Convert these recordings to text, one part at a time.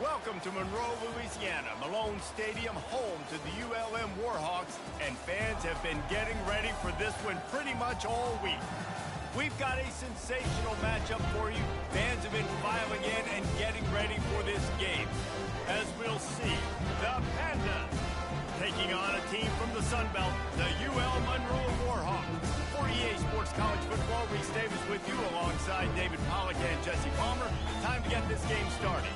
Welcome to Monroe, Louisiana, Malone Stadium, home to the ULM Warhawks, and fans have been getting ready for this one pretty much all week. We've got a sensational matchup for you. Fans have been filing in and getting ready for this game. As we'll see, the Pandas taking on a team from the Sun Belt, the UL Monroe Warhawks. For EA Sports College Football, Reese Davis with you alongside David Pollack and Jesse Palmer. Time to get this game started.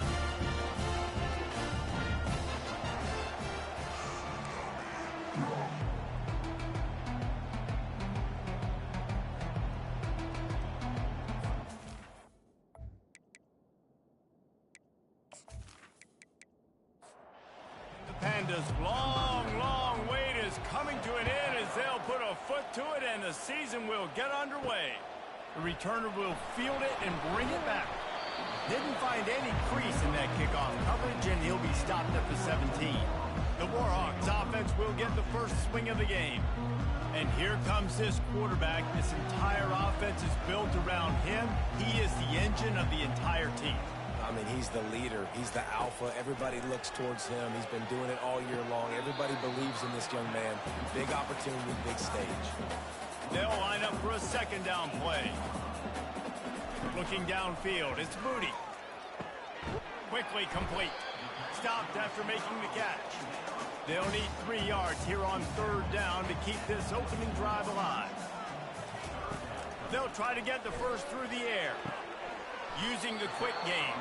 Panda's long wait is coming to an end as they'll put a foot to it and the season will get underway. The returner will field it and bring it back. Didn't find any crease in that kickoff coverage and he'll be stopped at the 17. The Warhawks offense will get the first swing of the game. And here comes this quarterback. This entire offense is built around him. He is the engine of the entire team. I mean, he's the leader. He's the alpha. Everybody looks towards him. He's been doing it all year long. Everybody believes in this young man. Big opportunity, big stage. They'll line up for a second down play. Looking downfield, it's Moody. Quickly complete. Stopped after making the catch. They'll need 3 yards here on third down to keep this opening drive alive. They'll try to get the first through the air. Using the quick game.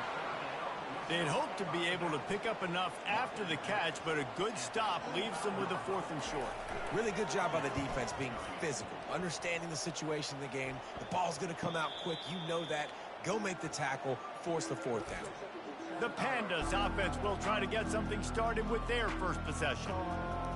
They'd hope to be able to pick up enough after the catch, but a good stop leaves them with a 4th and short. Really good job by the defense being physical, understanding the situation in the game. The ball's going to come out quick. You know that. Go make the tackle, force the 4th down. The Pandas offense will try to get something started with their first possession.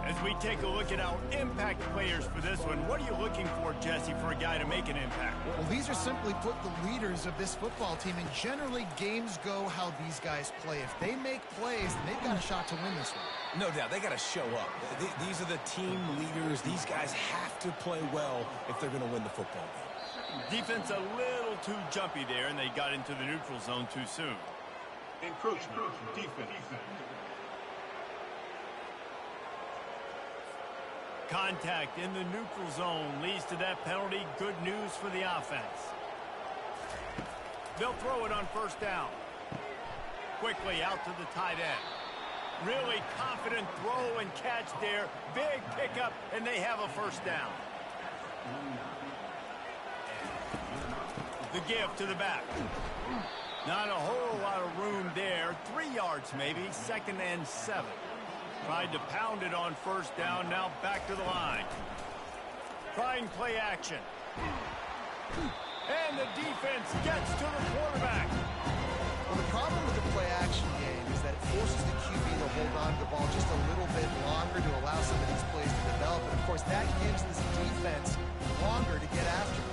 As we take a look at our impact players for this one, what are you looking for, Jesse, for a guy to make an impact? Well, these are simply put the leaders of this football team, and generally games go how these guys play. If they make plays, then they've got a shot to win this one. No doubt. They got to show up. These are the team leaders. These guys have to play well if they're going to win the football game. Defense a little too jumpy there, and they got into the neutral zone too soon. Encroachment, defense. Contact in the neutral zone leads to that penalty. Good news for the offense. They'll throw it on first down. Quickly out to the tight end. Really confident throw and catch there. Big pickup, and they have a first down. The give to the back. Not a whole lot of room there. 3 yards maybe, 2nd and 7. Tried to pound it on first down, now back to the line. Trying play action. And the defense gets to the quarterback. Well, the problem with the play action game is that it forces the QB to hold on to the ball just a little bit longer to allow some of these plays to develop. And, of course, that gives this defense longer to get after it.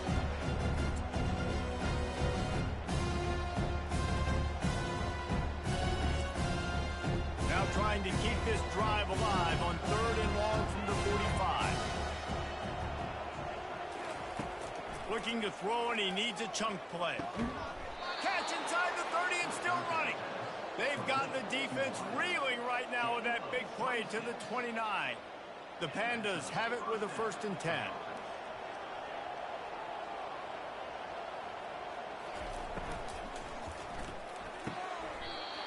Trying to keep this drive alive on 3rd and long from the 45. Looking to throw, and he needs a chunk play. Catch inside the 30 and still running. They've got the defense reeling right now with that big play to the 29. The Pandas have it with a 1st and 10.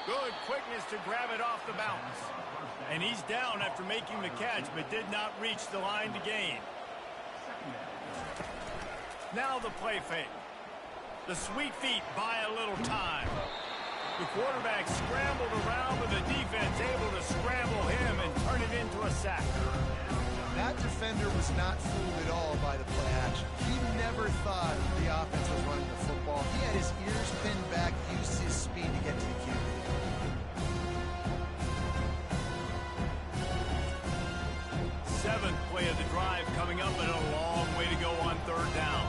Good quickness to grab it off the bounce. And he's down after making the catch, but did not reach the line to gain. Now the play fake. The sweet feet buy a little time. The quarterback scrambled around, but the defense able to scramble him and turn it into a sack. That defender was not fooled at all by the play action. He never thought the offense was running the football. He had his ears pinned back, used his speed to get to the QB. Seventh play of the drive coming up, and a long way to go on 3rd down.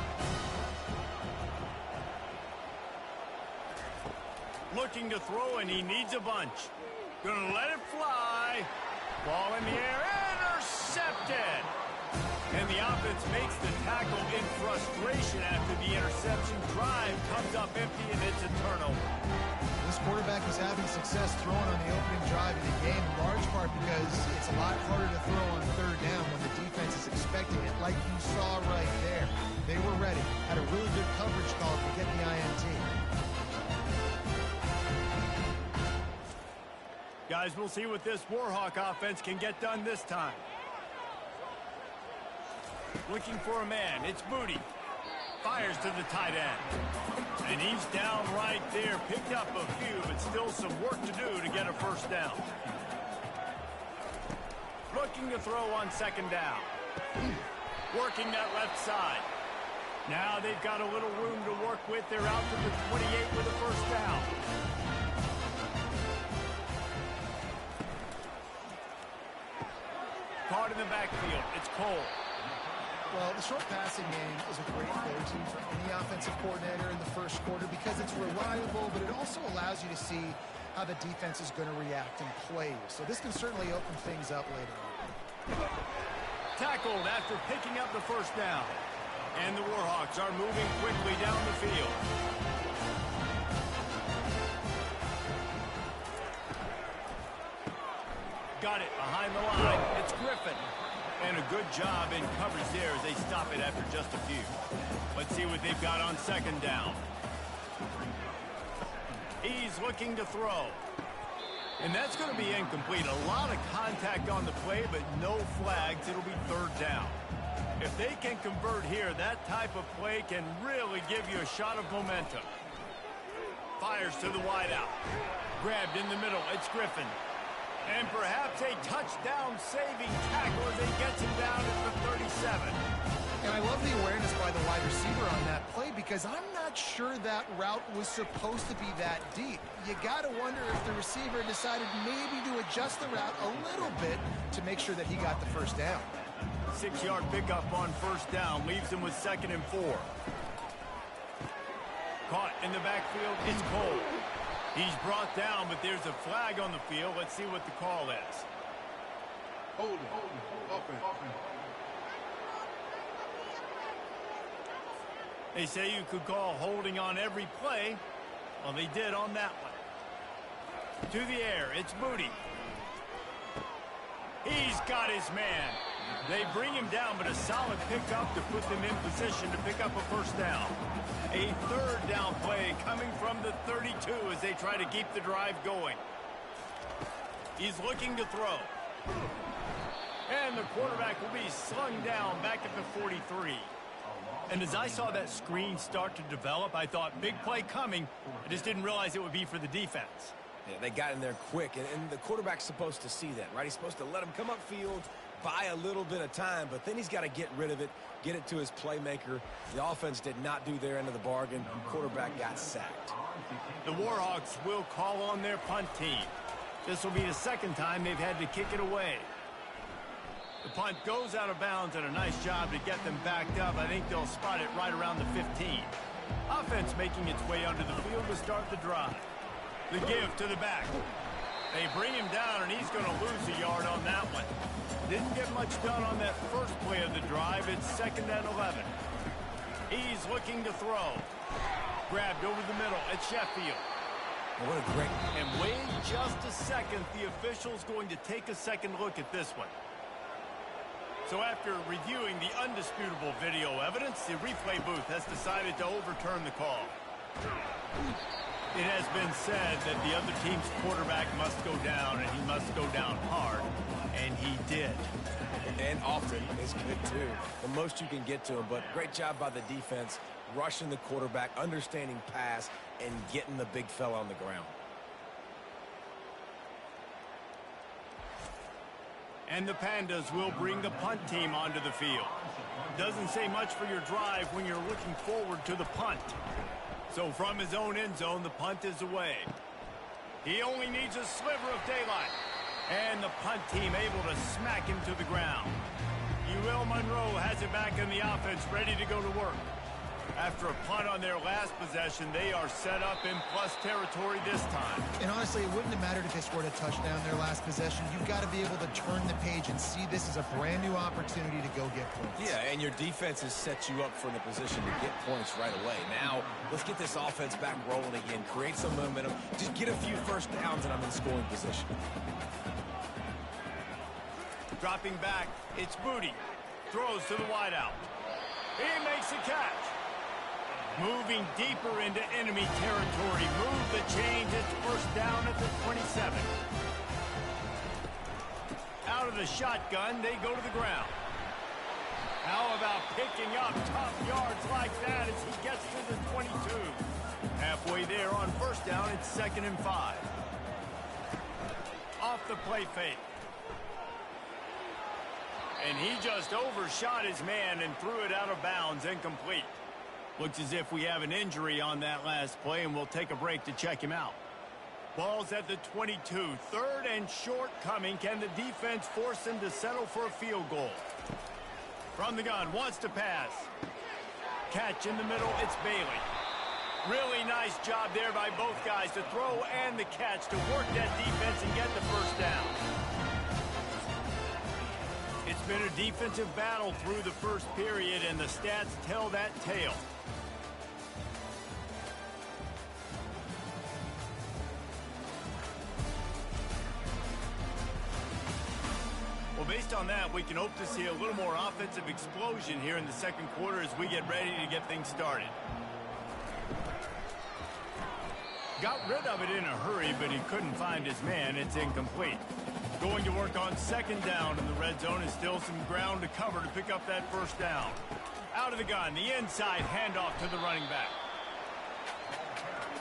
Looking to throw, and he needs a bunch. Gonna let it fly. Ball in the air, intercepted. And the offense makes the tackle in frustration after the interception. Drive comes up empty, and it's a turnover. This quarterback was having success throwing on the opening drive of the game, in large part because it's a lot harder to throw on third down when the defense is expecting it, like you saw right there. They were ready, had a really good coverage call to get the INT. Guys, we'll see what this Warhawk offense can get done this time. Looking for a man. It's Moody. Fires to the tight end. And he's down right there. Picked up a few, but still some work to do to get a first down. Looking to throw on second down. Working that left side. Now they've got a little room to work with. They're out to the 28 with a first down. Caught in the backfield. It's Cole. Well, the short passing game is a great go-to for any offensive coordinator in the first quarter because it's reliable, but it also allows you to see how the defense is going to react and play. So this can certainly open things up later on. Tackled after picking up the first down. And the Warhawks are moving quickly down the field. Got it behind the line. It's Griffin. And a good job in coverage there as they stop it after just a few. Let's see what they've got on second down. He's looking to throw. And that's going to be incomplete. A lot of contact on the play, but no flags. It'll be third down. If they can convert here, that type of play can really give you a shot of momentum. Fires to the wideout. Grabbed in the middle. It's Griffin. And perhaps a touchdown-saving tackle as he gets him down at the 37. And I love the awareness by the wide receiver on that play because I'm not sure that route was supposed to be that deep. You got to wonder if the receiver decided maybe to adjust the route a little bit to make sure that he got the first down. 6-yard pickup on first down leaves him with 2nd and 4. Caught in the backfield, it's Cole. He's brought down, but there's a flag on the field. Let's see what the call is. Hold it. Offense. They say you could call holding on every play. Well, they did on that one. To the air, it's Moody. He's got his man. They bring him down, but a solid pickup to put them in position to pick up a first down. A third down play coming from the 32 as they try to keep the drive going. He's looking to throw. And the quarterback will be slung down back at the 43. And as I saw that screen start to develop, I thought, big play coming. I just didn't realize it would be for the defense. Yeah, they got in there quick, and the quarterback's supposed to see that, right? He's supposed to let him come upfield, buy a little bit of time, but then he's got to get rid of it, get it to his playmaker. The offense did not do their end of the bargain. The quarterback got sacked. The Warhawks will call on their punt team. This will be the second time they've had to kick it away. The punt goes out of bounds, and a nice job to get them backed up. I think they'll spot it right around the 15. Offense making its way onto the field to start the drive. The give to the back. They bring him down, and he's going to lose a yard on that one. Didn't get much done on that first play of the drive. It's 2nd and 11. He's looking to throw. Grabbed over the middle at Sheffield. What a great... And wait just a second. The official's going to take a second look at this one. So after reviewing the undisputable video evidence, the replay booth has decided to overturn the call. It has been said that the other team's quarterback must go down, and he must go down hard, and he did. And often is good, too. The most you can get to him, but great job by the defense, rushing the quarterback, understanding pass, and getting the big fella on the ground. And the Pandas will bring the punt team onto the field. Doesn't say much for your drive when you're looking forward to the punt. So from his own end zone, the punt is away. He only needs a sliver of daylight. And the punt team able to smack him to the ground. UL Monroe has it back in the offense, ready to go to work. After a punt on their last possession, they are set up in plus territory this time. And honestly, it wouldn't have mattered if they scored a touchdown their last possession. You've got to be able to turn the page and see this as a brand new opportunity to go get points. Yeah, and your defense has set you up for the position to get points right away. Now, let's get this offense back rolling again, create some momentum, just get a few first downs, and I'm in scoring position. Dropping back, it's Booty. Throws to the wideout. He makes the catch. Moving deeper into enemy territory. Move the chains. It's first down at the 27. Out of the shotgun, they go to the ground. How about picking up top yards like that as he gets to the 22? Halfway there on first down, it's 2nd and 5. Off the play fake. And he just overshot his man and threw it out of bounds, incomplete. Looks as if we have an injury on that last play, and we'll take a break to check him out. Ball's at the 22. 3rd and short coming. Can the defense force him to settle for a field goal? From the gun, wants to pass. Catch in the middle, it's Bailey. Really nice job there by both guys to throw and the catch to work that defense and get the first down. It's been a defensive battle through the first period, and the stats tell that tale. Well, based on that, we can hope to see a little more offensive explosion here in the second quarter as we get ready to get things started. Got rid of it in a hurry, but he couldn't find his man. It's incomplete. Going to work on 2nd down in the red zone is still some ground to cover to pick up that first down. Out of the gun, the inside handoff to the running back.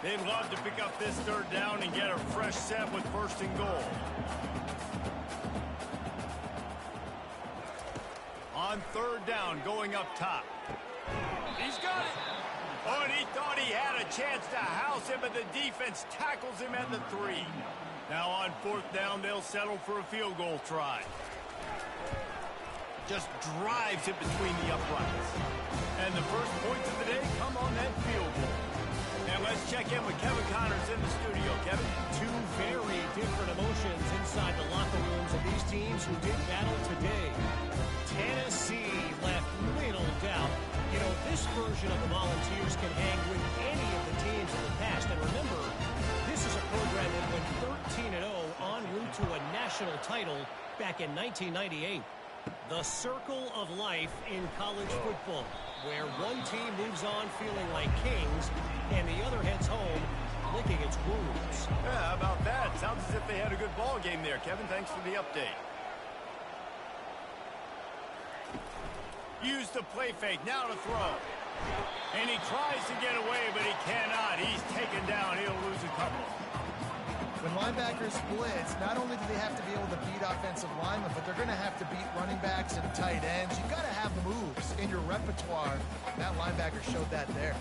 They'd love to pick up this 3rd down and get a fresh set with 1st and goal. On 3rd down, going up top. He's got it. Oh, and he thought he had a chance to house him, but the defense tackles him at the 3. Now on 4th down, they'll settle for a field goal try. Just drives it between the uprights. And the first points of the day come on that field goal. And let's check in with Kevin Connors in the studio. Kevin? Two very different emotions inside the locker rooms of these teams who did battle today. Tennessee left little doubt. You know, this version of the Volunteers can hang with any of the teams in the past. And remember, this is a program that went 13-0 en route to a national title back in 1998. The circle of life in college football, where one team moves on feeling like kings and the other heads home licking its wounds. Yeah, how about that? Sounds as if they had a good ball game there, Kevin. Thanks for the update. Use the play fake, now to throw. And he tries to get away, but he cannot. He's taken down. He'll lose a couple. When linebackers blitz, not only do they have to be able to beat offensive linemen, but they're going to have to beat running backs and tight ends. You've got to have moves in your repertoire. That linebacker showed that there.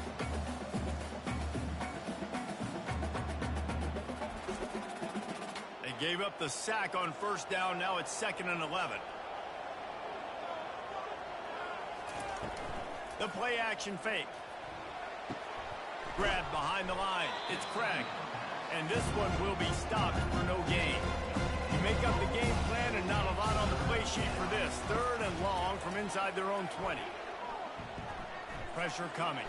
They gave up the sack on 1st down. Now it's 2nd and 11. The play action fake. Grab behind the line. It's Craig. And this one will be stopped for no gain. You make up the game plan and not a lot on the play sheet for this. 3rd and long from inside their own 20. Pressure coming.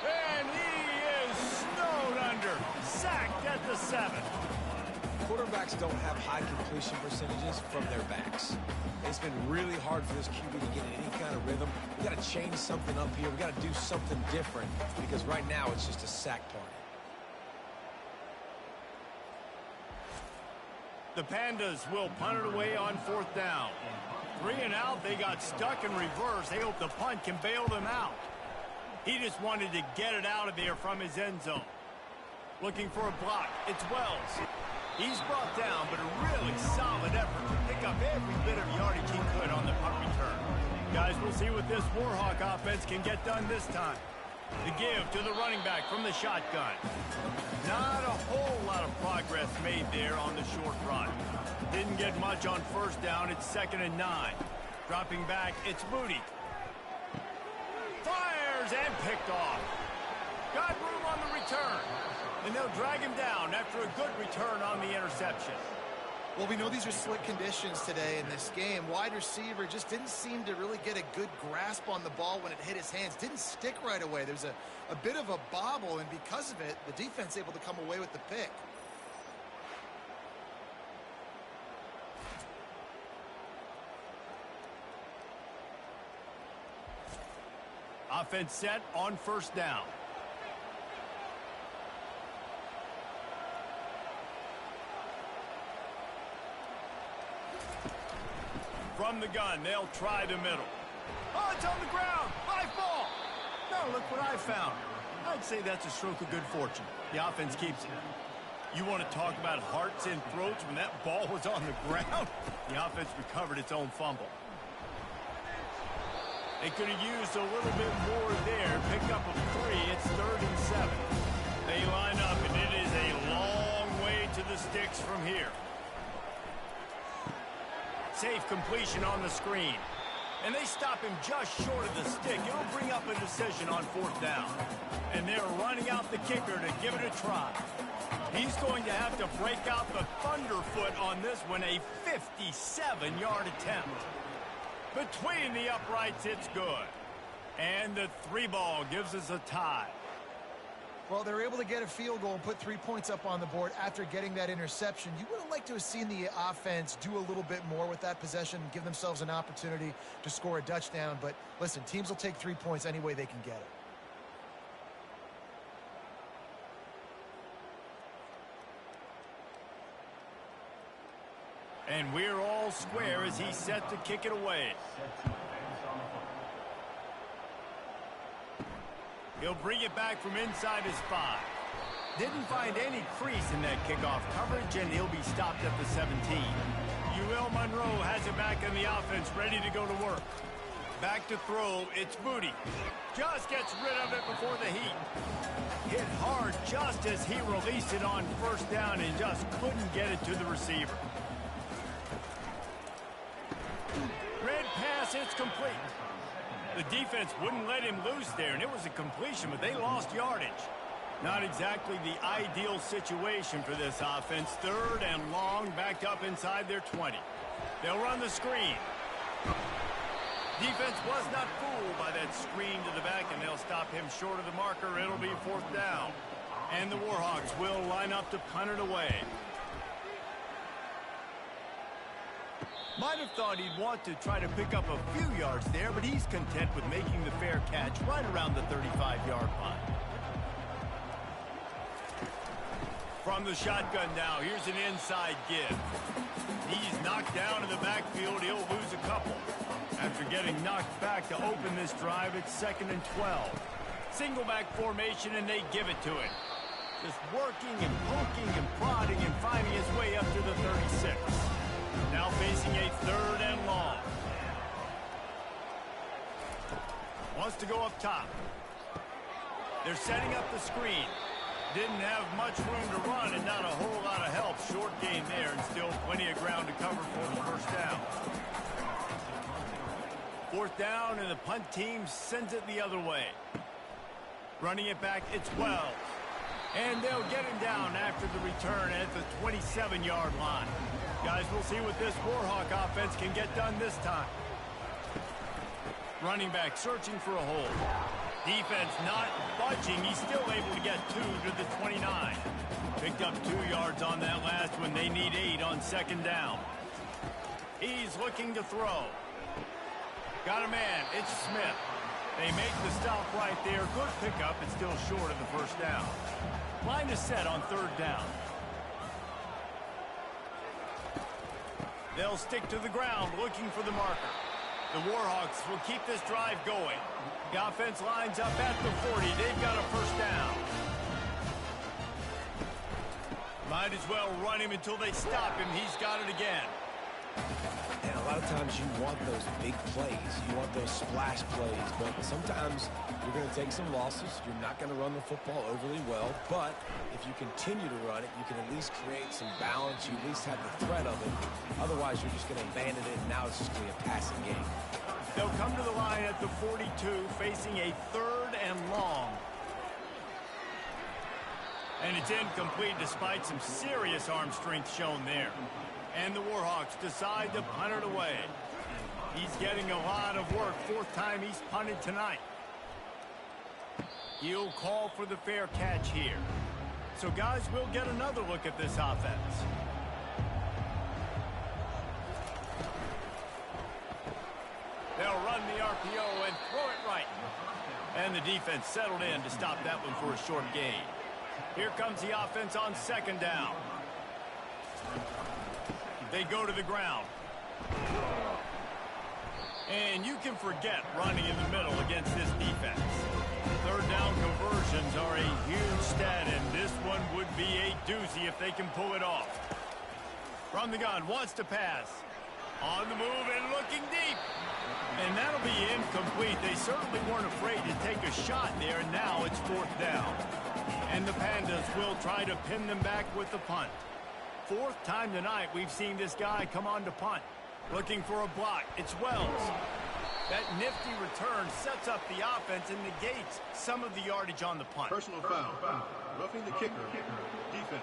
And he is snowed under. Sacked at the 7. Quarterbacks don't have high completion percentages from their backs. It's been really hard for this QB to get in any kind of rhythm. We got to change something up here. We got to do something different because right now it's just a sack party. The Pandas will punt it away on 4th down. 3 and out, they got stuck in reverse. They hope the punt can bail them out. He just wanted to get it out of there from his end zone. Looking for a block. It's Wells. He's brought down, but a really solid effort to pick up every bit of yardage he could on the punt return. Guys, we'll see what this Warhawk offense can get done this time. The give to the running back from the shotgun. Not a whole lot of progress made there on the short run. Didn't get much on 1st down. It's 2nd and 9. Dropping back, it's Moody. Fires fires and picked off. Got room on the return. And they'll drag him down after a good return on the interception. Well, we know these are slick conditions today in this game. Wide receiver just didn't seem to really get a good grasp on the ball when it hit his hands. Didn't stick right away. There's a bit of a bobble, and because of it, the defense able to come away with the pick. Offense set on first down. From the gun, they'll try the middle. Oh, it's on the ground. High ball. Now look what I found. I'd say that's a stroke of good fortune. The offense keeps it. You want to talk about hearts and throats when that ball was on the ground? The offense recovered its own fumble. They could have used a little bit more there. Pick up a 3. It's 3rd and 7. They line up, and it is a long way to the sticks from here. Safe completion on the screen. And they stop him just short of the stick. It'll bring up a decision on 4th down. And they're running out the kicker to give it a try. He's going to have to break out the thunderfoot on this one, a 57-yard attempt. Between the uprights, it's good. And the 3 ball gives us a tie. Well, they were able to get a field goal and put 3 points up on the board after getting that interception. You would have liked to have seen the offense do a little bit more with that possession and give themselves an opportunity to score a touchdown. But listen, teams will take 3 points any way they can get it. And we're all square as he's set to kick it away. He'll bring it back from inside his 5. Didn't find any crease in that kickoff coverage, and he'll be stopped at the 17. UL Monroe has it back in the offense, ready to go to work. Back to throw, it's Moody. Just gets rid of it before the heat. Hit hard just as he released it on first down and just couldn't get it to the receiver. Red pass, it's complete. The defense wouldn't let him loose there, and it was a completion, but they lost yardage. Not exactly the ideal situation for this offense. 3rd and long, backed up inside their 20. They'll run the screen. Defense was not fooled by that screen to the back, and they'll stop him short of the marker. It'll be 4th down. And the Warhawks will line up to punt it away. Might have thought he'd want to try to pick up a few yards there, but he's content with making the fair catch right around the 35-yard line. From the shotgun now, here's an inside give. He's knocked down in the backfield. He'll lose a couple. After getting knocked back to open this drive, it's 2nd and 12. Single back formation, and they give it to him. Just working and poking and prodding and finding his way up to the 36. Now facing a 3rd and long. Wants to go up top. They're setting up the screen. Didn't have much room to run and not a whole lot of help. Short game there and still plenty of ground to cover for the first down. 4th down and the punt team sends it the other way. Running it back, it's Wells. And they'll get him down after the return at the 27-yard line. Guys, we'll see what this Warhawk offense can get done this time. Running back searching for a hole. Defense not budging. He's still able to get 2 to the 29. Picked up 2 yards on that last one. They need 8 on 2nd down. He's looking to throw. Got a man. It's Smith. They make the stop right there. Good pickup. It's still short of the first down. Line is set on 3rd down. They'll stick to the ground looking for the marker. The Warhawks will keep this drive going. The offense lines up at the 40. They've got a first down. Might as well run him until they stop him. He's got it again. And a lot of times you want those big plays. You want those splash plays. But sometimes you're going to take some losses. You're not going to run the football overly well. But if you continue to run it, you can at least create some balance. You at least have the threat of it. Otherwise, you're just going to abandon it, and now it's just going to be a passing game. They'll come to the line at the 42, facing a 3rd and long. And it's incomplete despite some serious arm strength shown there. And the Warhawks decide to punt it away. He's getting a lot of work. Fourth time he's punted tonight. He'll call for the fair catch here. So, guys, we'll get another look at this offense. They'll run the RPO and throw it right. And the defense settled in to stop that one for a short gain. Here comes the offense on second down. They go to the ground. And you can forget running in the middle against this defense. Third down conversions are a huge stat, and this one would be a doozy if they can pull it off. From the gun, wants to pass. On the move and looking deep. And that'll be incomplete. They certainly weren't afraid to take a shot there, and now it's fourth down. And the Pandas will try to pin them back with the punt. Fourth time tonight we've seen this guy come on to punt. Looking for a block. It's Wells. That nifty return sets up the offense and negates some of the yardage on the punt. Personal foul. Roughing the kicker. Defense.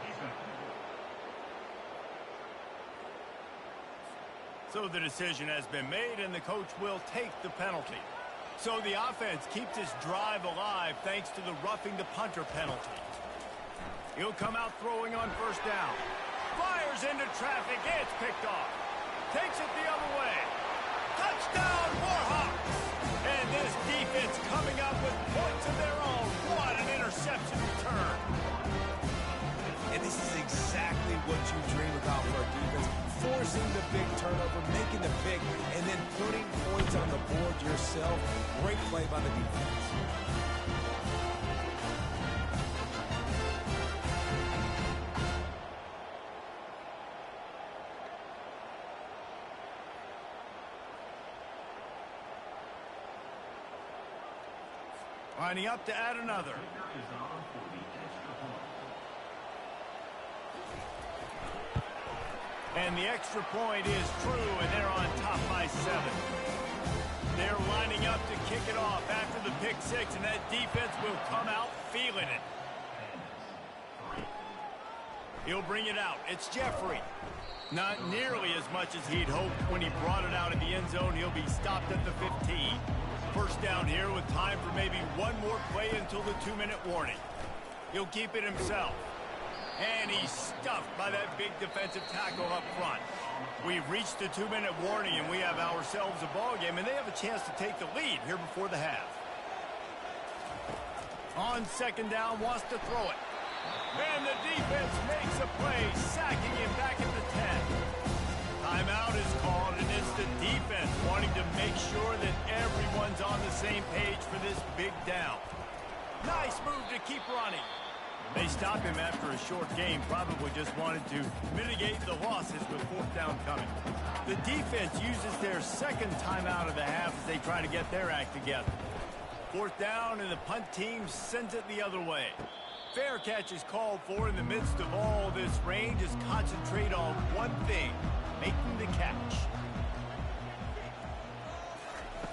So the decision has been made, and the coach will take the penalty. So the offense keeps this drive alive thanks to the roughing the punter penalty. He'll come out throwing on first down. Fires into traffic. It's picked off. Takes it the other way. Touchdown, Warhawks! And this defense coming up with points of their own. What an interception return. And this is exactly what you dream about for a defense. Forcing the big turnover, making the pick, and then putting points on the board yourself. Great play by the defense. Lining up to add another. And the extra point is true, and they're on top by 7. They're lining up to kick it off after the pick six, and that defense will come out feeling it. He'll bring it out. It's Jeffrey. Not nearly as much as he'd hoped when he brought it out in the end zone. He'll be stopped at the 15. First down here with time for maybe one more play until the 2-minute warning. He'll keep it himself. And he's stuffed by that big defensive tackle up front. We've reached the 2-minute warning, and we have ourselves a ball game, and they have a chance to take the lead here before the half. On second down, wants to throw it. And the defense makes a play, sacking him back at the 10. Timeout is called, and it's the defense wanting to make sure that everyone's on the same page for this big down. Nice move to keep running. They stop him after a short game, probably just wanted to mitigate the losses with fourth down coming. The defense uses their second timeout of the half as they try to get their act together. Fourth down, and the punt team sends it the other way. Fair catch is called for. In the midst of all this rain, just concentrate on one thing, making the catch.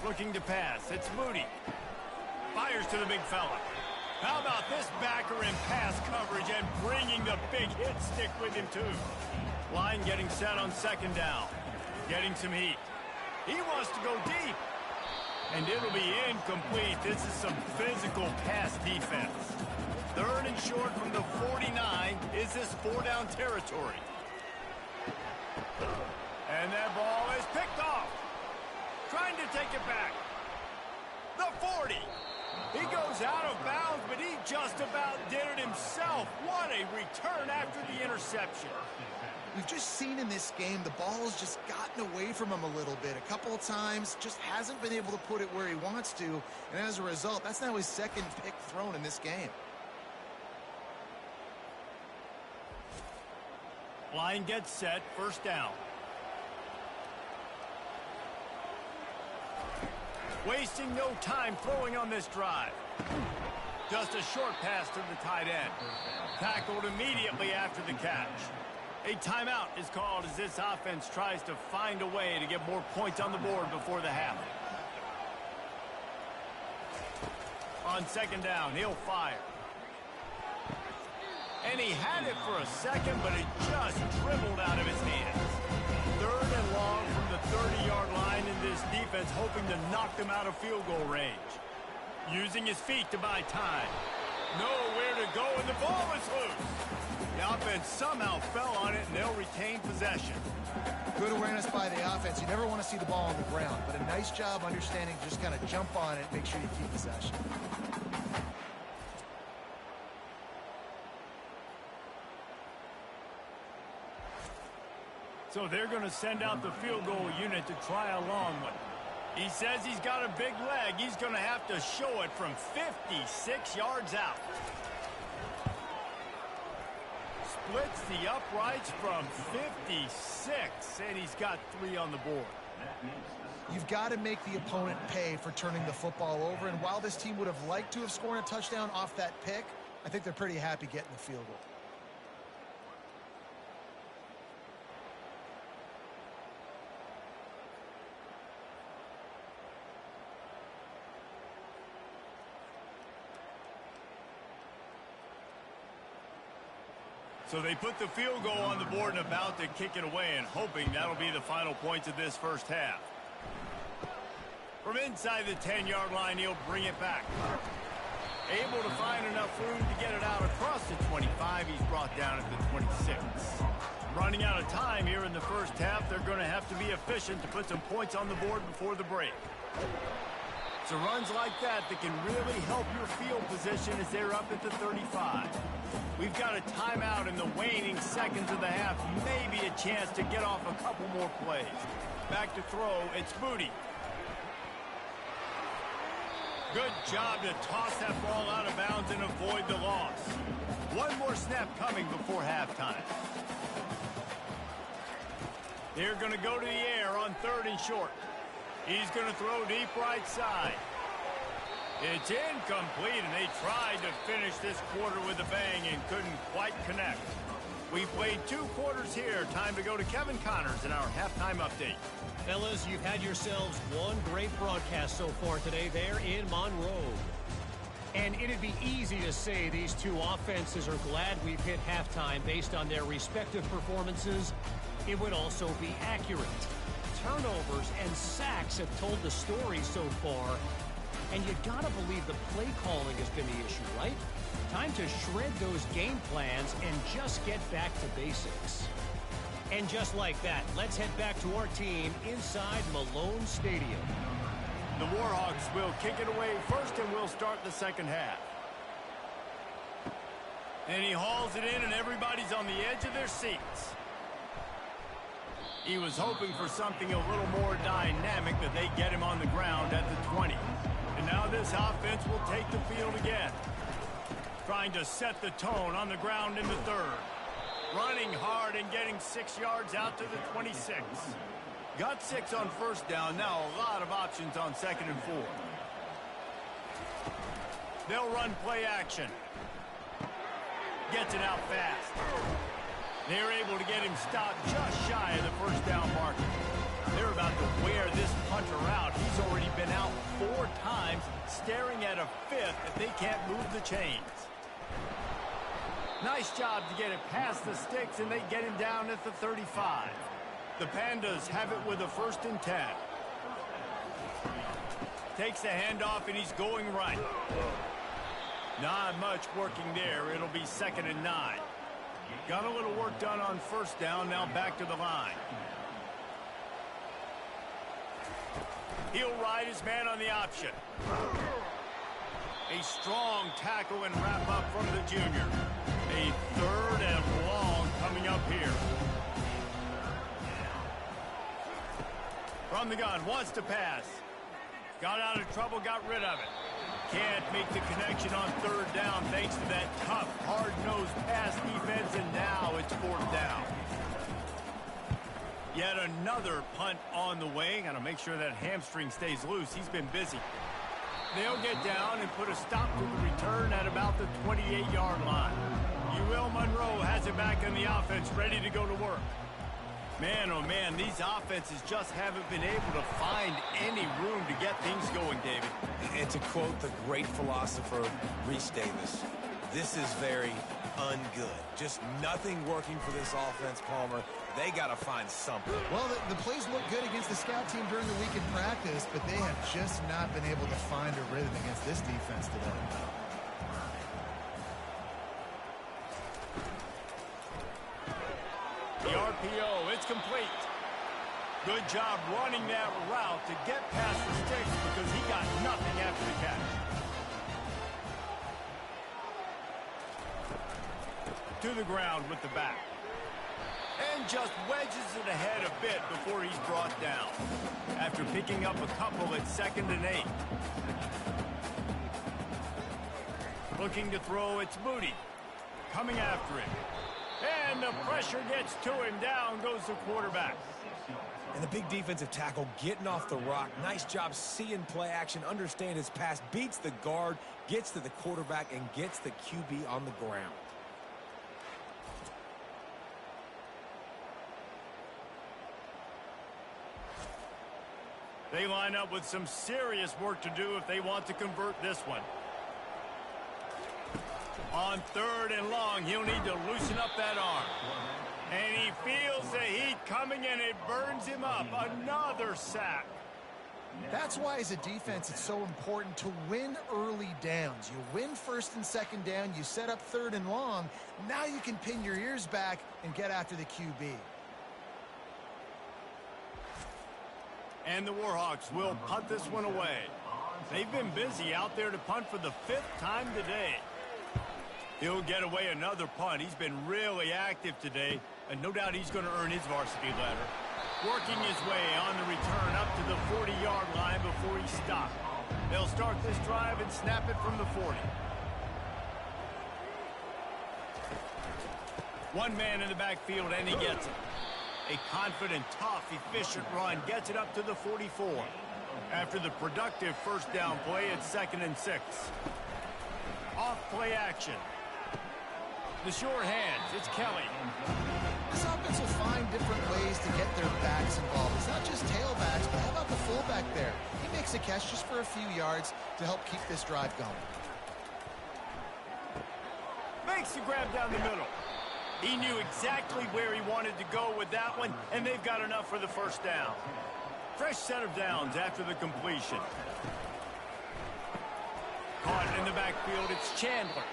Looking to pass, it's Moody. Fires to the big fella. How about this backer in pass coverage and bringing the big hit stick with him, too. Line getting set on second down. Getting some heat. He wants to go deep. And it'll be incomplete. This is some physical pass defense. Third and short from the 49. Is this 4-down territory? And that ball is picked off. Trying to take it back. The 40. He goes out of bounds, but he just about did it himself. What a return after the interception. We've just seen in this game the ball has just gotten away from him a little bit. A couple of times, just hasn't been able to put it where he wants to. And as a result, that's now his second pick thrown in this game. Line gets set, first down. Wasting no time throwing on this drive. Just a short pass to the tight end. Tackled immediately after the catch. A timeout is called as this offense tries to find a way to get more points on the board before the half. On second down, he'll fire. And he had it for a second, but it just dribbled out of his hands. Third and long from the 30-yard line, in this defense hoping to knock them out of field goal range. Using his feet to buy time. Nowhere to go, and the ball is loose. The offense somehow fell on it, and they'll retain possession. Good awareness by the offense. You never want to see the ball on the ground, but a nice job understanding to just kind of jump on it, make sure you keep possession. So they're going to send out the field goal unit to try a long one. He says he's got a big leg. He's going to have to show it from 56 yards out. Splits the uprights from 56, and he's got 3 on the board. You've got to make the opponent pay for turning the football over, and while this team would have liked to have scored a touchdown off that pick, I think they're pretty happy getting the field goal. So they put the field goal on the board and about to kick it away, and hoping that'll be the final points of this first half. From inside the 10-yard line, he'll bring it back. Able to find enough room to get it out across the 25. He's brought down at the 26. Running out of time here in the first half, they're going to have to be efficient to put some points on the board before the break. So runs like that can really help your field position as they're up at the 35. We've got a timeout in the waning seconds of the half. Maybe a chance to get off a couple more plays. Back to throw, it's Moody. Good job to toss that ball out of bounds and avoid the loss. One more snap coming before halftime. They're going to go to the air on 3rd and short. He's going to throw deep right side. It's incomplete, and they tried to finish this quarter with a bang and couldn't quite connect. We played 2 quarters here. Time to go to Kevin Connors in our halftime update. Fellas, you've had yourselves one great broadcast so far today there in Monroe. And it'd be easy to say these two offenses are glad we've hit halftime based on their respective performances. It would also be accurate. Turnovers and sacks have told the story so far. And you gotta believe the play calling has been the issue, right? Time to shred those game plans and just get back to basics. And just like that, let's head back to our team inside Malone Stadium. The Warhawks will kick it away first, and we'll start the second half. And he hauls it in, and everybody's on the edge of their seats. He was hoping for something a little more dynamic, but they get him on the ground at the 20. And now this offense will take the field again. Trying to set the tone on the ground in the 3rd. Running hard and getting 6 yards out to the 26. Got 6 on first down. Now a lot of options on 2nd and 4. They'll run play action. Gets it out fast. They're able to get him stopped just shy of the first down marker. They're about to wear this punter out. He's already been out 4 times, staring at a 5th if they can't move the chains. Nice job to get it past the sticks, and they get him down at the 35. The Pandas have it with a 1st and 10. Takes the handoff, and he's going right. Not much working there. It'll be 2nd and 9. Got a little work done on first down. Now back to the line. He'll ride his man on the option. A strong tackle and wrap up from the junior. A 3rd and long coming up here. From the gun, wants to pass. Got out of trouble, got rid of it. Can't make the connection on 3rd down thanks to that tough, hard-nosed pass defense, and now it's 4th down. Yet another punt on the way. Got to make sure that hamstring stays loose. He's been busy. They'll get down and put a stop to the return at about the 28-yard line. UL Monroe has it back in the offense, ready to go to work. Man, oh man, these offenses just haven't been able to find any room to get things going, David. And to quote the great philosopher, Reese Davis, this is very ungood. Just nothing working for this offense, Palmer. They got to find something. Well, the plays look good against the scout team during the week in practice, but they have just not been able to find a rhythm against this defense today. The RPO, it's complete. Good job running that route to get past the sticks because he got nothing after the catch. To the ground with the back. And just wedges it ahead a bit before he's brought down. After picking up a couple at 2nd and 8. Looking to throw, it's Moody. Coming after him. And the pressure gets to him. Down goes the quarterback. And the big defensive tackle getting off the rock. Nice job seeing play action, understand his pass, beats the guard, gets to the quarterback, and gets the QB on the ground. They line up with some serious work to do if they want to convert this one. On 3rd and long, he'll need to loosen up that arm. And he feels the heat coming and it burns him up. Another sack. That's why as a defense it's so important to win early downs. You win 1st and 2nd down, you set up 3rd and long. Now you can pin your ears back and get after the QB. And the Warhawks will punt this one away. They've been busy out there to punt for the 5th time today. He'll get away another punt. He's been really active today, and no doubt he's going to earn his varsity letter. Working his way on the return up to the 40-yard line before he stopped. They'll start this drive and snap it from the 40. One man in the backfield, and he gets it. A confident, tough, efficient run gets it up to the 44. After the productive 1st down play, it's 2nd and 6. Off play action. The short hands, it's Kelly. This offense will find different ways to get their backs involved. It's not just tailbacks, but how about the fullback there? He makes a catch just for a few yards to help keep this drive going. Makes the grab down the middle. He knew exactly where he wanted to go with that one, and they've got enough for the 1st down. Fresh set of downs after the completion. Caught in the backfield, it's Chandler.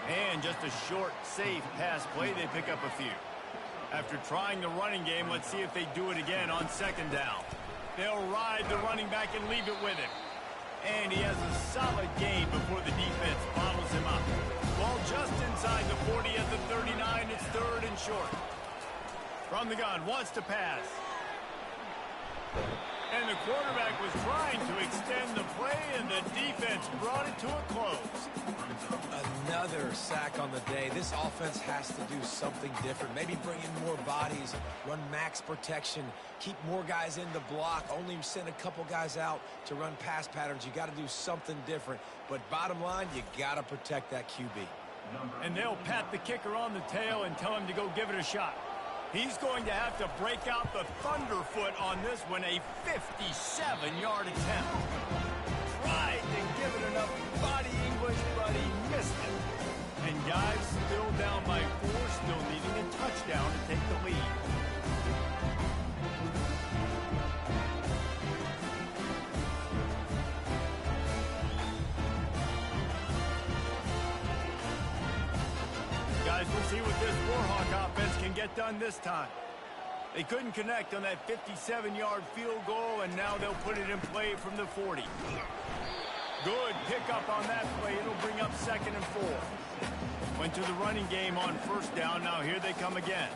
And just a short, safe pass play, they pick up a few. After trying the running game, let's see if they do it again on 2nd down. They'll ride the running back and leave it with him. And he has a solid gain before the defense bottles him up. Ball just inside the 40 at the 39. It's 3rd and short. From the gun, wants to pass. And the quarterback was trying to extend the play, and the defense brought it to a close. Another sack on the day. This offense has to do something different. Maybe bring in more bodies, run max protection, keep more guys in the block, only send a couple guys out to run pass patterns. You got to do something different. But bottom line, you got to protect that QB. And they'll pat the kicker on the tail and tell him to go give it a shot. He's going to have to break out the thunderfoot on this one, a 57-yard attempt. Tried to give it enough body English, but he missed it. And guys still down by 4, still needing a touchdown to take the lead. Guys, we'll see what this Warhawk offense can get done this time. They couldn't connect on that 57-yard field goal, and now they'll put it in play from the 40. Good pickup on that play. It'll bring up 2nd and 4. Went to the running game on 1st down. Now here they come again.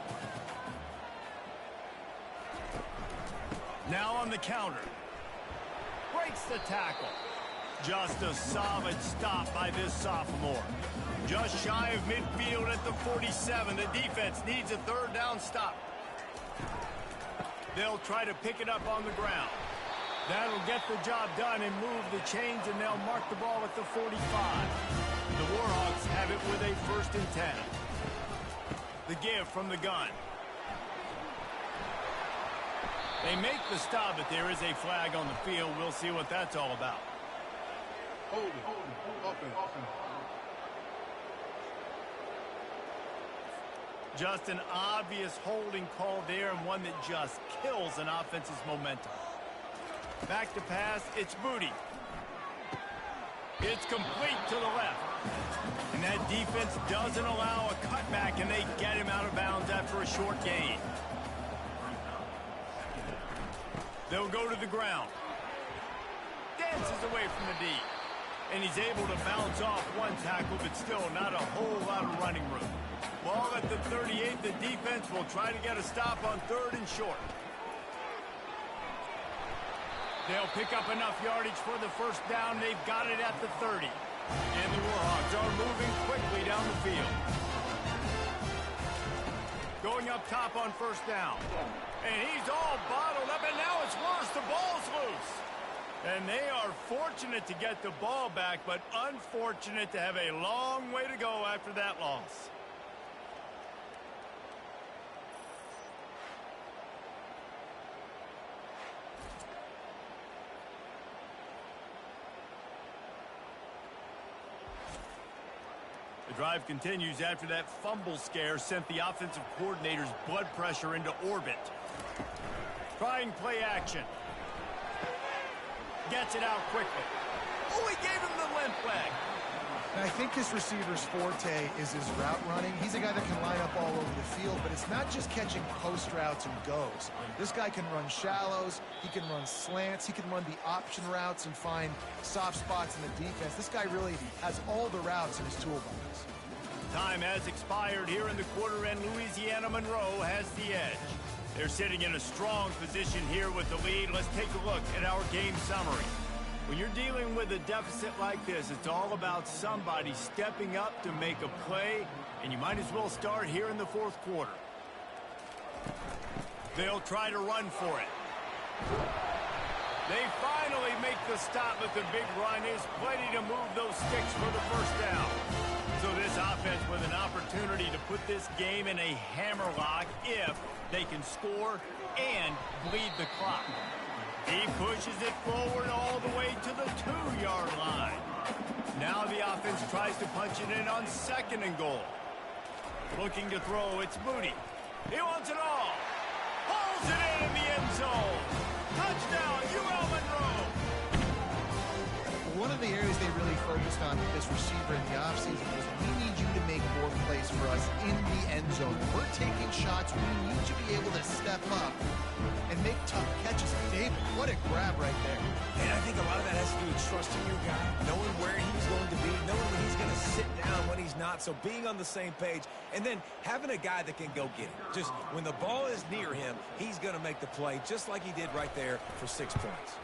Now on the counter. Breaks the tackle. Just a solid stop by this sophomore. Just shy of midfield at the 47. The defense needs a 3rd down stop. They'll try to pick it up on the ground. That'll get the job done and move the chains, and they'll mark the ball at the 45. The Warhawks have it with a 1st and 10. The give from the gun. They make the stop, but there is a flag on the field. We'll see what that's all about. Holding. Offense. Just an obvious holding call there, and one that just kills an offense's momentum. Back to pass, it's Booty. It's complete to the left. And that defense doesn't allow a cutback, and they get him out of bounds after a short gain. They'll go to the ground. Dances away from the D. And he's able to bounce off one tackle, but still not a whole lot of running room. Ball at the 38. The defense will try to get a stop on 3rd and short. They'll pick up enough yardage for the first down. They've got it at the 30. And the Warhawks are moving quickly down the field. Going up top on first down. And he's all bottled up, and now it's worse. The ball's loose. And they are fortunate to get the ball back, but unfortunate to have a long way to go after that loss. The drive continues after that fumble scare sent the offensive coordinator's blood pressure into orbit. Trying play action. Gets it out quickly. Oh, he gave him the limp leg. And I think this receiver's forte is his route running. He's a guy that can line up all over the field, but it's not just catching post routes and goes. This guy can run shallows, he can run slants, he can run the option routes and find soft spots in the defense. This guy really has all the routes in his toolbox. Time has expired here in the quarter, and Louisiana Monroe has the edge. They're sitting in a strong position here with the lead. Let's take a look at our game summary. When you're dealing with a deficit like this, it's all about somebody stepping up to make a play, and you might as well start here in the 4th quarter. They'll try to run for it. They finally make the stop, but the big run is plenty to move those sticks for the first down. So this offense with an opportunity to put this game in a hammerlock if they can score and bleed the clock. He pushes it forward all the way to the 2-yard line. Now the offense tries to punch it in on 2nd and goal. Looking to throw, it's Moody. He wants it all. Pulls it in the end zone. Touchdown, UL Monroe. One of the areas they really focused on with this receiver in the offseason was we need you to make more plays for us in the end zone. We're taking shots. We need you to be able to step up and make tough catches. David, what a grab right there. And I think a lot of that has to do with trusting your guy, knowing where he's going to be, knowing when he's going to sit down, when he's not. So being on the same page, and then having a guy that can go get it. Just when the ball is near him, he's going to make the play just like he did right there for 6 points.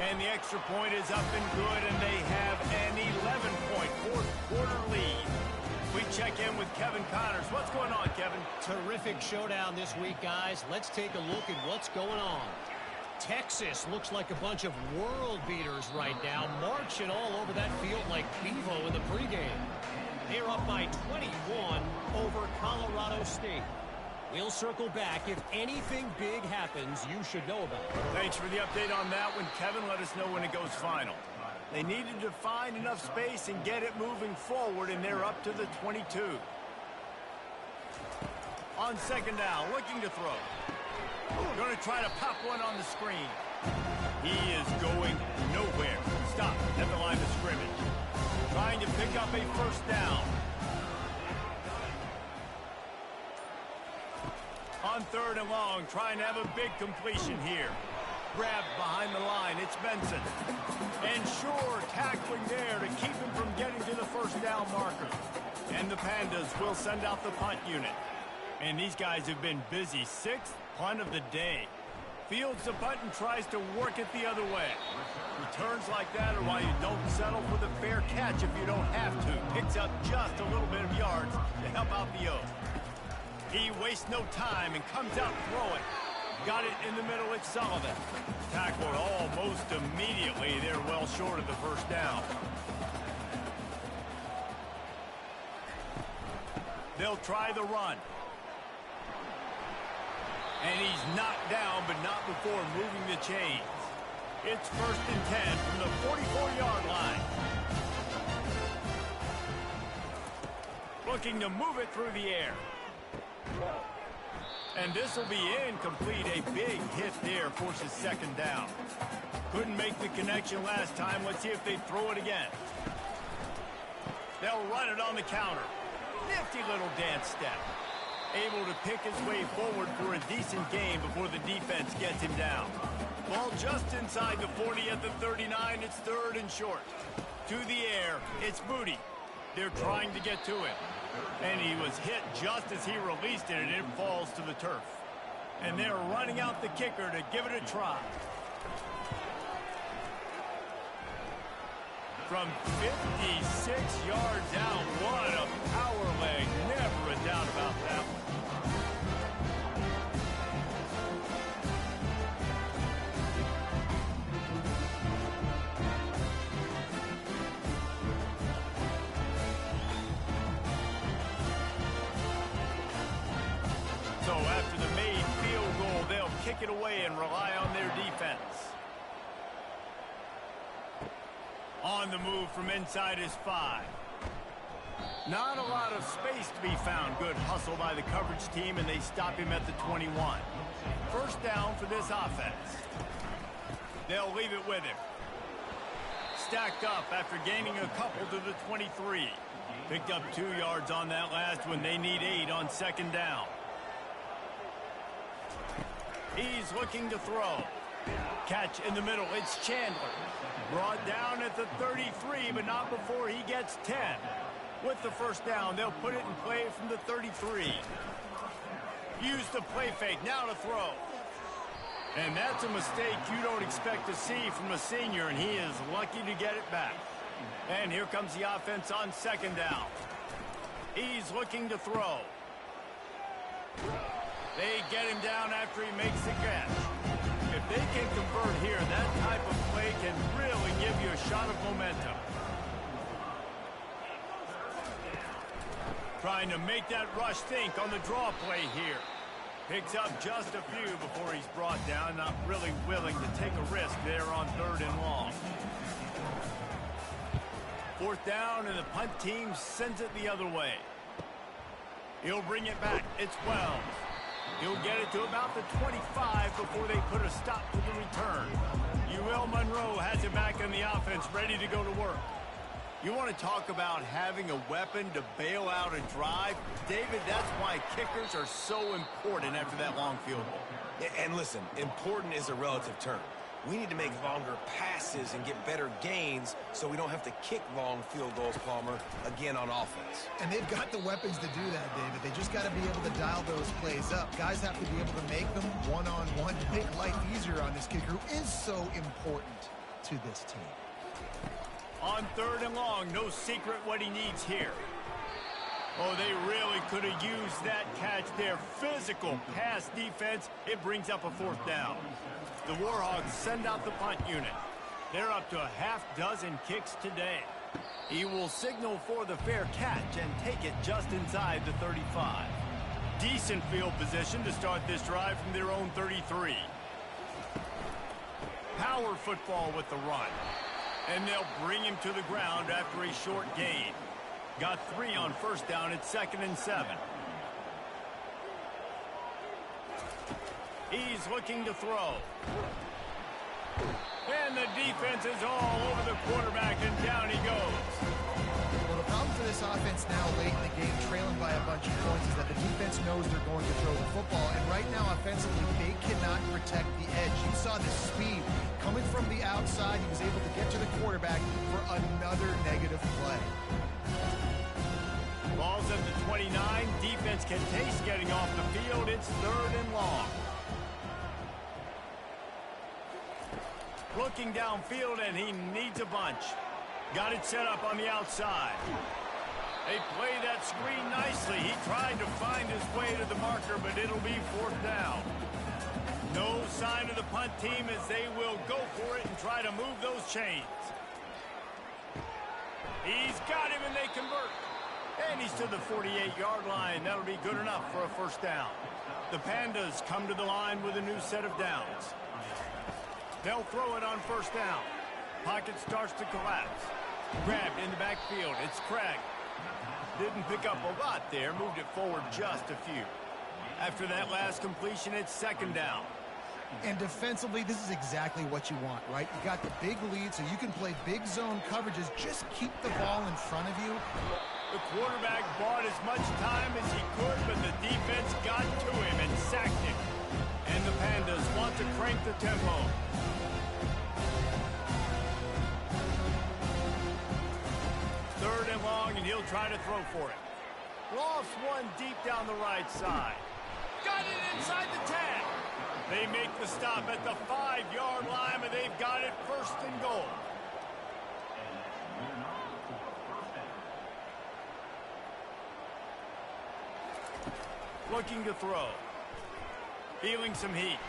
And the extra point is up and good, and they have an 11-point 4th quarter lead. We check in with Kevin Connors. What's going on, Kevin? Terrific showdown this week, guys. Let's take a look at what's going on. Texas looks like a bunch of world beaters right now, marching all over that field like Bevo in the pregame. They're up by 21 over Colorado State. We'll circle back. If anything big happens, you should know about it. Thanks for the update on that one, Kevin. Let us know when it goes final. They needed to find enough space and get it moving forward, and they're up to the 22. On 2nd down, looking to throw. Going to try to pop one on the screen. He is going nowhere. Stop at the line of scrimmage. Trying to pick up a first down. On 3rd and long, trying to have a big completion here. Grabbed behind the line, it's Benson. And sure, tackling there to keep him from getting to the first down marker. And the Pandas will send out the punt unit. And these guys have been busy. 6th punt of the day. Fields the punt and tries to work it the other way. Returns like that are why you don't settle for the fair catch if you don't have to. Picks up just a little bit of yards to help out the O. He wastes no time and comes out throwing. Got it in the middle, it's Sullivan. Tackled almost immediately. They're well short of the first down. They'll try the run. And he's knocked down, but not before moving the chains. It's 1st and 10 from the 44-yard line. Looking to move it through the air. And this will be incomplete. A big hit there forces 2nd down. Couldn't make the connection last time. Let's see if they throw it again. They'll run it on the counter. Nifty little dance step. Able to pick his way forward for a decent game before the defense gets him down. Ball just inside the 40 at the 39. It's 3rd and short. To the air, it's Booty. They're trying to get to him. And he was hit just as he released it, and it falls to the turf. And they're running out the kicker to give it a try. From 56 yards out, what a power leg. Never a doubt about that one. So after the made field goal, they'll kick it away and rely on their defense. On the move from inside his 5. Not a lot of space to be found. Good hustle by the coverage team, and they stop him at the 21. 1st down for this offense. They'll leave it with him. Stacked up after gaining a couple to the 23. Picked up 2 yards on that last one. They need 8 on 2nd down. He's looking to throw. Catch in the middle. It's Chandler. Brought down at the 33, but not before he gets 10. With the 1st down, they'll put it in play from the 33. Use the play fake. Now to throw. And that's a mistake you don't expect to see from a senior, and he is lucky to get it back. And here comes the offense on 2nd down. He's looking to throw. They get him down after he makes the catch. If they can convert here, that type of play can really give you a shot of momentum. Trying to make that rush think on the draw play here. Picks up just a few before he's brought down. Not really willing to take a risk there on 3rd and long. 4th down, and the punt team sends it the other way. He'll bring it back. It's Wells. He'll get it to about the 25 before they put a stop to the return. UL Monroe has it back in the offense, ready to go to work. You want to talk about having a weapon to bail out a drive? David, that's why kickers are so important after that long field goal. And listen, important is a relative term. We need to make longer passes and get better gains so we don't have to kick long field goals, Palmer, again on offense. And they've got the weapons to do that, David. They just got to be able to dial those plays up. Guys have to be able to make them one-on-one to make life easier on this kicker, who is so important to this team. On 3rd and long, no secret what he needs here. Oh, they really could have used that catch there. Physical pass defense. It brings up a 4th down. The Warhawks send out the punt unit. They're up to a half-dozen kicks today. He will signal for the fair catch and take it just inside the 35. Decent field position to start this drive from their own 33. Power football with the run. And they'll bring him to the ground after a short gain. Got 3 on 1st down at 2nd and 7. He's looking to throw. And the defense is all over the quarterback, and down he goes. Well, the problem for this offense now late in the game, trailing by a bunch of points, is that the defense knows they're going to throw the football. And right now, offensively, they cannot protect the edge. You saw the speed coming from the outside. He was able to get to the quarterback for another negative play. Ball's at the 29. Defense can taste getting off the field. It's 3rd and long. Looking downfield, and he needs a bunch. Got it set up on the outside. They play that screen nicely. He tried to find his way to the marker, but it'll be 4th down. No sign of the punt team as they will go for it and try to move those chains. He's got him, and they convert. And he's to the 48-yard line. That'll be good enough for a 1st down. The Pandas come to the line with a new set of downs. They'll throw it on first down. Pocket starts to collapse. Grabbed in the backfield. It's Craig. Didn't pick up a lot there. Moved it forward just a few. After that last completion, it's second down. And defensively, this is exactly what you want, right? You got the big lead, so you can play big zone coverages. Just keep the ball in front of you. The quarterback bought as much time as he could, but the defense got to him and sacked him. And the Pandas want to crank the tempo. Third and long, and he'll try to throw for it. Lofts one deep down the right side. Got it inside the 10. They make the stop at the 5-yard line, and they've got it first and goal. Looking to throw. Feeling some heat.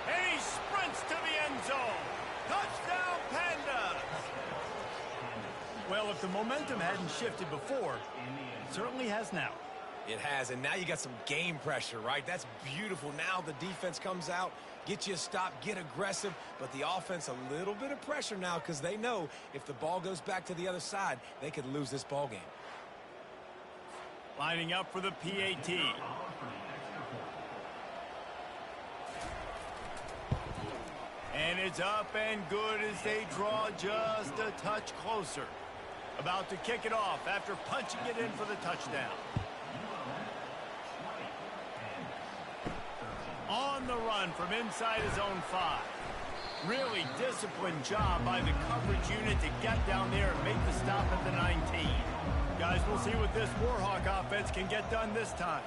And he sprints to the end zone. Touchdown, Pandas! Well, if the momentum hadn't shifted before, it certainly has now. It has, and now you got some game pressure, right? That's beautiful. Now the defense comes out, get you a stop, get aggressive, but the offense a little bit of pressure now because they know if the ball goes back to the other side, they could lose this ball game. Lining up for the PAT. And it's up and good as they draw just a touch closer. About to kick it off after punching it in for the touchdown. On the run from inside his own 5. Really disciplined job by the coverage unit to get down there and make the stop at the 19. Guys, we'll see what this Warhawk offense can get done this time.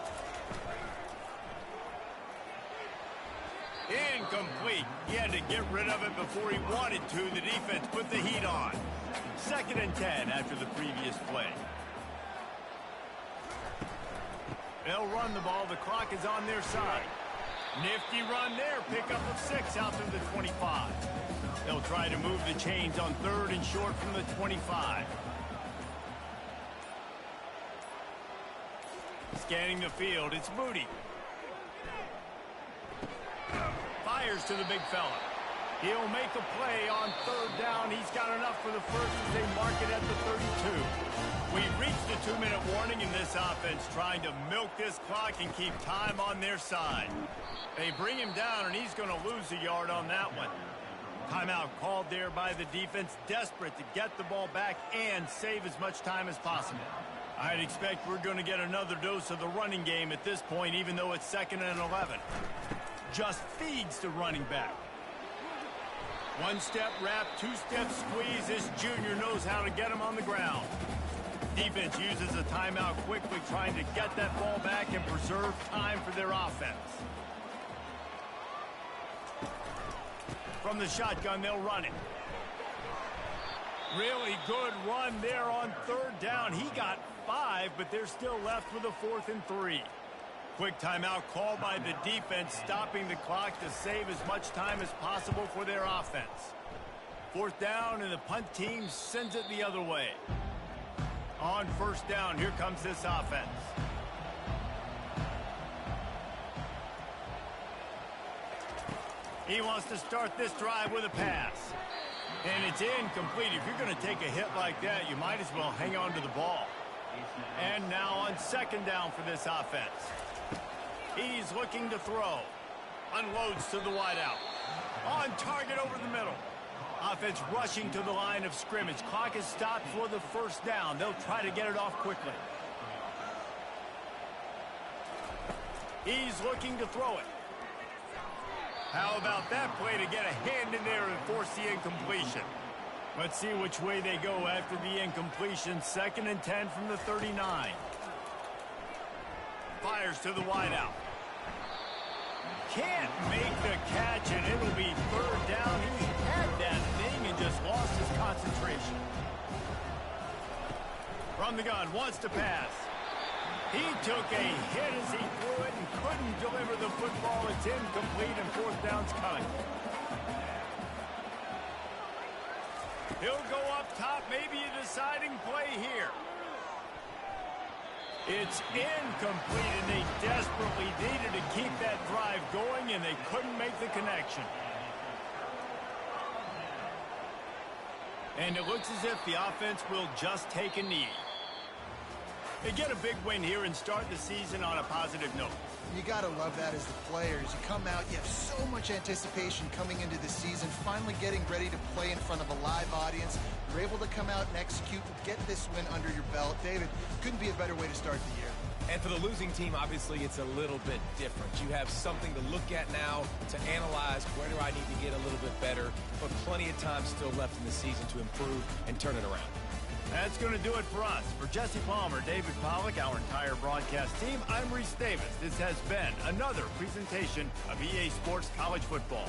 Incomplete. He had to get rid of it before he wanted to. The defense put the heat on. Second and 10 after the previous play. They'll run the ball. The clock is on their side. Nifty run there. Pickup of 6 out to the 25. They'll try to move the chains on third and short from the 25. Scanning the field, it's Moody. Fires to the big fella. He'll make a play on third down. He's got enough for the first as they mark it at the 32. We've reached the 2-minute warning in this offense, trying to milk this clock and keep time on their side. They bring him down, and he's going to lose a yard on that one. Timeout called there by the defense, desperate to get the ball back and save as much time as possible. I'd expect we're going to get another dose of the running game at this point, even though it's 2nd and 11. Just feeds the running back. One-step wrap, two-step squeeze. This junior knows how to get him on the ground. Defense uses a timeout quickly, trying to get that ball back and preserve time for their offense. From the shotgun, they'll run it. Really good run there on third down. He got 5, but they're still left with a 4th and 3. Quick timeout called by the defense, stopping the clock to save as much time as possible for their offense. 4th down, and the punt team sends it the other way. On first down, here comes this offense. He wants to start this drive with a pass. And it's incomplete. If you're going to take a hit like that, you might as well hang on to the ball. And now on second down for this offense. He's looking to throw. Unloads to the wideout. On target over the middle. Offense rushing to the line of scrimmage. Clock is stopped for the first down. They'll try to get it off quickly. He's looking to throw it. How about that play to get a hand in there and force the incompletion? Let's see which way they go after the incompletion. 2nd and 10 from the 39. Fires to the wideout. Can't make the catch, and it'll be third down. He had that thing and just lost his concentration. From the gun, wants to pass. He took a hit as he threw it and couldn't deliver the football. It's incomplete, and 4th down's coming. He'll go up top, maybe a deciding play here. It's incomplete, and they desperately needed to keep that drive going, and they couldn't make the connection. And it looks as if the offense will just take a knee. They get a big win here and start the season on a positive note. You got to love that as the players. You come out, you have so much anticipation coming into the season, finally getting ready to play in front of a live audience. You're able to come out and execute and get this win under your belt. David, couldn't be a better way to start the year. And for the losing team, obviously, it's a little bit different. You have something to look at now to analyze where do I need to get a little bit better, but plenty of time still left in the season to improve and turn it around. That's going to do it for us. For Jesse Palmer, David Pollack, our entire broadcast team, I'm Reese Davis. This has been another presentation of EA Sports College Football.